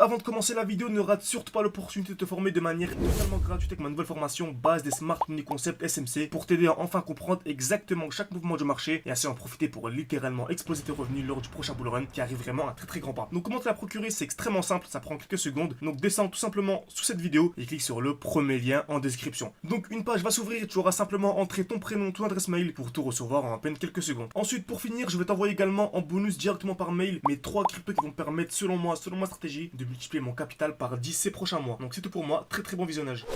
avant de commencer la vidéo, ne rate surtout pas l'opportunité de te former de manière totalement gratuite avec ma nouvelle formation base des Smart Money Concept SMC pour t'aider à enfin comprendre exactement chaque mouvement du marché et ainsi en profiter pour littéralement exploser tes revenus lors du prochain bull run qui arrive vraiment à très grand pas. Donc comment te la procurer, c'est extrêmement simple, ça prend quelques secondes. Donc descends tout simplement sous cette vidéo et clique sur le premier lien en description. Donc une page va s'ouvrir et tu auras simplement entré ton prénom, ton adresse mail pour tout recevoir en à peine quelques secondes. Ensuite, pour finir, je vais t'envoyer également en bonus directement par mail mes 3 cryptos qui vont me permettre selon moi, selon ma stratégie, de multiplier mon capital par 10 ces prochains mois. Donc c'est tout pour moi, très bon visionnage.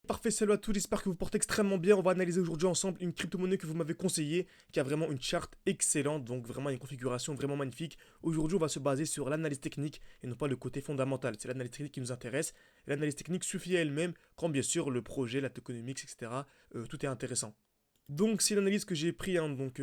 Parfait, salut à tous, j'espère que vous portez extrêmement bien. On va analyser aujourd'hui ensemble une crypto-monnaie que vous m'avez conseillée, qui a vraiment une charte excellente, donc vraiment une configuration vraiment magnifique. Aujourd'hui, on va se baser sur l'analyse technique et non pas le côté fondamental. C'est l'analyse technique qui nous intéresse. L'analyse technique suffit à elle-même quand bien sûr le projet, la tokenomics, etc. Tout est intéressant. Donc c'est l'analyse que j'ai pris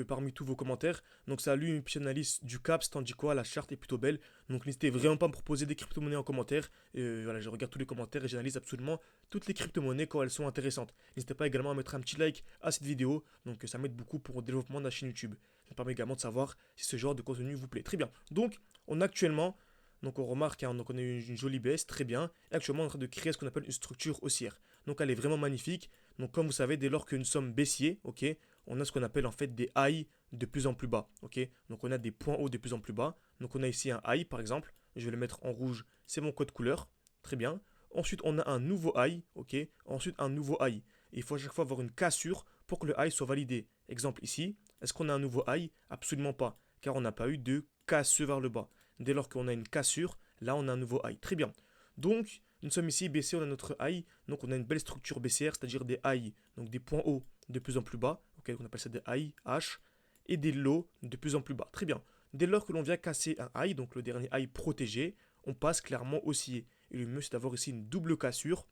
parmi tous vos commentaires. Donc ça a lu une petite analyse du CAPS, tandis quoi la charte est plutôt belle. Donc n'hésitez vraiment pas à me proposer des crypto-monnaies en commentaire. Voilà, je regarde tous les commentaires et j'analyse absolument toutes les crypto-monnaies quand elles sont intéressantes. N'hésitez pas également à mettre un petit like à cette vidéo. Donc ça m'aide beaucoup pour le développement de la chaîne YouTube. Ça me permet également de savoir si ce genre de contenu vous plaît. Très bien. Donc on a actuellement, donc on remarque, donc on a une jolie baisse, très bien. Et actuellement on est en train de créer ce qu'on appelle une structure haussière. Donc elle est vraiment magnifique. Donc comme vous savez, dès lors que nous sommes baissiers, ok, on a ce qu'on appelle en fait des highs de plus en plus bas, ok. Donc on a des points hauts de plus en plus bas. Donc on a ici un high par exemple, je vais le mettre en rouge, c'est mon code couleur, très bien. Ensuite on a un nouveau high, ok. Ensuite un nouveau high. Il faut à chaque fois avoir une cassure pour que le high soit validé. Exemple ici, est-ce qu'on a un nouveau high? Absolument pas, car on n'a pas eu de cassure vers le bas. Dès lors qu'on a une cassure, là on a un nouveau high, très bien. Donc nous sommes ici baissiers, on a notre high, donc on a une belle structure baissière, c'est-à-dire des highs, donc des points hauts de plus en plus bas, okay, on appelle ça des highs, H, et des lows de plus en plus bas. Très bien. Dès lors que l'on vient casser un high, donc le dernier high protégé, on passe clairement haussier. Et le mieux c'est d'avoir ici une double cassure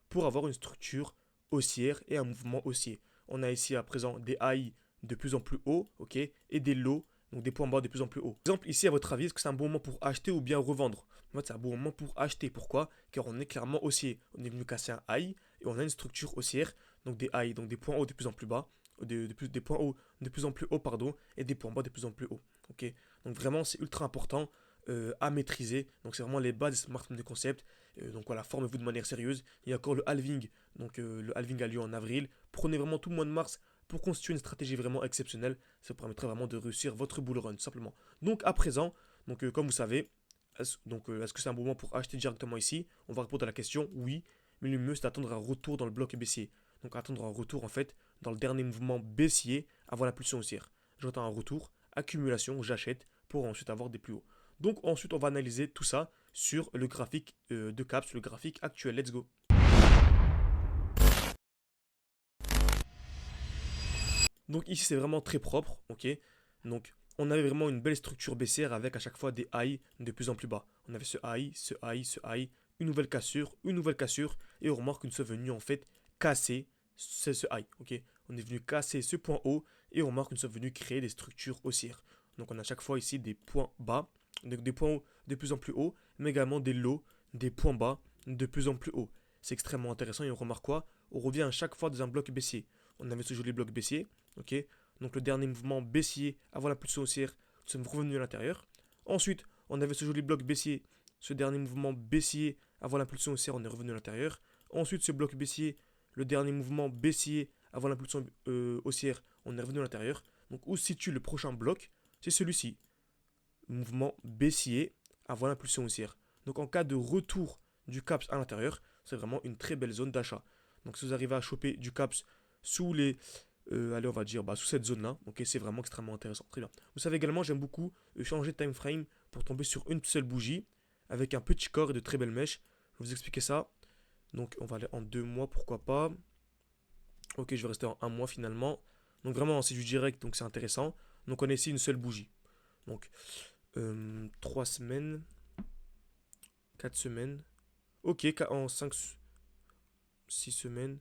pour avoir une structure haussière et un mouvement haussier. On a ici à présent des highs de plus en plus hauts, ok, et des lows, donc des points bas de plus en plus hauts. Par exemple, ici, à votre avis, est-ce que c'est un bon moment pour acheter ou bien revendre? En fait, c'est un bon moment pour acheter. Pourquoi? Car on est clairement haussier. On est venu casser un high et on a une structure haussière, donc des highs, donc des points hauts de plus en plus bas, des points hauts de plus en plus hauts, pardon, et des points bas de plus en plus hauts. Ok. Donc vraiment, c'est ultra important à maîtriser. Donc c'est vraiment les bases des smart money concept. Donc voilà, formez-vous de manière sérieuse. Il y a encore le halving. Donc le halving a lieu en avril. Prenez vraiment tout le mois de mars pour constituer une stratégie vraiment exceptionnelle. Ça vous permettra vraiment de réussir votre bull run, simplement. Donc à présent, comme vous savez, est-ce que c'est un bon moment pour acheter directement ici? On va répondre à la question oui, mais le mieux c'est d'attendre un retour dans le bloc baissier. Donc attendre un retour en fait dans le dernier mouvement baissier avant l'impulsion haussière. J'attends un retour, accumulation, j'achète pour ensuite avoir des plus hauts. Donc ensuite on va analyser tout ça sur le graphique de CAPS, le graphique actuel. Let's go. Donc ici c'est vraiment très propre, ok. Donc on avait vraiment une belle structure baissière avec à chaque fois des highs de plus en plus bas. On avait ce high, ce high, ce high, une nouvelle cassure, et on remarque que nous sommes venus en fait casser ce high, ok. On est venu casser ce point haut et on remarque que nous sommes venus créer des structures haussières. Donc on a à chaque fois ici des points bas, donc des points hauts de plus en plus hauts, mais également des lows, des points bas de plus en plus hauts. C'est extrêmement intéressant et on remarque quoi? On revient à chaque fois dans un bloc baissier. On avait ce joli bloc baissier, ok. Donc le dernier mouvement baissier avant l'impulsion haussière, nous sommes revenus à l'intérieur. Ensuite, on avait ce joli bloc baissier, ce dernier mouvement baissier avant l'impulsion haussière, on est revenu à l'intérieur. Ensuite, ce bloc baissier, le dernier mouvement baissier avant l'impulsion haussière, on est revenu à l'intérieur. Donc où se situe le prochain bloc? C'est celui-ci. Mouvement baissier avant l'impulsion haussière. Donc en cas de retour du CAPS à l'intérieur, c'est vraiment une très belle zone d'achat. Donc si vous arrivez à choper du CAPS sous les allez, on va dire sous cette zone-là, ok, c'est vraiment extrêmement intéressant. Très bien. Vous savez également, j'aime beaucoup changer de time frame pour tomber sur une seule bougie avec un petit corps et de très belles mèches. Je vais vous expliquer ça. Donc, on va aller en 2 mois, pourquoi pas. Ok, je vais rester en 1 mois finalement. Donc, vraiment, c'est du direct, donc c'est intéressant. Donc, on a ici une seule bougie. Donc, 3 semaines, 4 semaines. Ok, en 5, 6 semaines.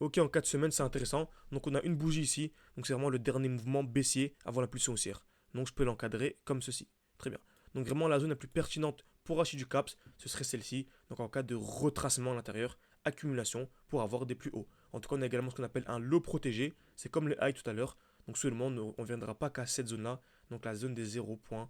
Ok, en 4 semaines, c'est intéressant. Donc on a une bougie ici. Donc c'est vraiment le dernier mouvement baissier avant l'impulsion haussière. Donc je peux l'encadrer comme ceci. Très bien. Donc vraiment la zone la plus pertinente pour acheter du CAPS, ce serait celle-ci. Donc en cas de retracement à l'intérieur, accumulation pour avoir des plus hauts. En tout cas, on a également ce qu'on appelle un low protégé. C'est comme le high tout à l'heure. Donc seulement, on ne viendra pas qu'à cette zone-là. Donc la zone des 0,1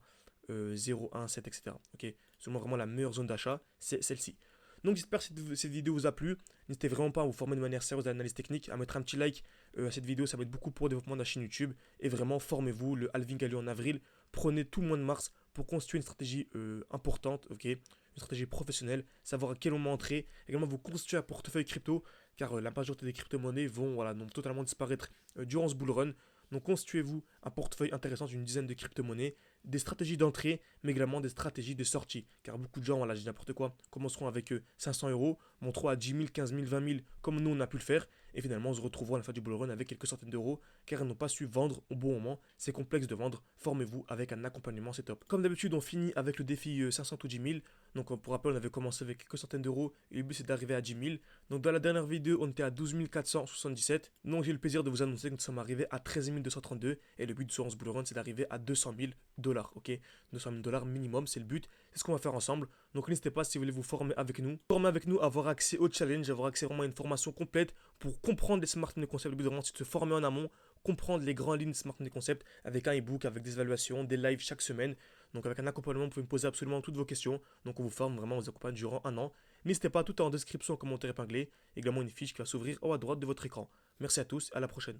017, etc. Ok, selon vraiment la meilleure zone d'achat, c'est celle-ci. Donc j'espère que cette vidéo vous a plu. N'hésitez vraiment pas à vous former de manière sérieuse à l'analyse technique, à mettre un petit like à cette vidéo, ça va être beaucoup pour le développement de la chaîne YouTube. Et vraiment, formez-vous, le halving a lieu en avril. Prenez tout le mois de mars pour construire une stratégie importante, ok, une stratégie professionnelle, savoir à quel moment entrer, également vous constituer un portefeuille crypto, car la majorité des crypto-monnaies vont voilà, donc totalement disparaître durant ce bull run. Donc constituez-vous un portefeuille intéressant d'une dizaine de crypto-monnaies, des stratégies d'entrée, mais également des stratégies de sortie. Car beaucoup de gens, voilà, je dis n'importe quoi, commenceront avec 500 euros, monteront à 10 000, 15 000, 20 000, comme nous on a pu le faire, et finalement on se retrouveront à la fin du bull run avec quelques centaines d'euros, car ils n'ont pas su vendre au bon moment. C'est complexe de vendre, formez-vous avec un accompagnement, c'est top. Comme d'habitude, on finit avec le défi 500 ou 10 000. Donc pour rappel, on avait commencé avec quelques centaines d'euros, et le but c'est d'arriver à 10 000. Donc dans la dernière vidéo, on était à 12 477. Donc j'ai le plaisir de vous annoncer que nous sommes arrivés à 13 232, et le but de ce bull run c'est d'arriver à 200 000 dollars, ok, 200 000 dollars minimum, c'est le but, c'est ce qu'on va faire ensemble. Donc n'hésitez pas si vous voulez vous former avec nous, avoir accès au challenge, avoir accès vraiment à une formation complète pour comprendre les smart money concepts. Le but vraiment c'est de se former en amont, comprendre les grandes lignes de smart money concepts avec un ebook, avec des évaluations, des lives chaque semaine. Donc avec un accompagnement, vous pouvez me poser absolument toutes vos questions. Donc on vous forme vraiment, on vous accompagne durant un an. N'hésitez pas, tout est en description, en commentaire épinglé, également une fiche qui va s'ouvrir en haut à droite de votre écran. Merci à tous, à la prochaine.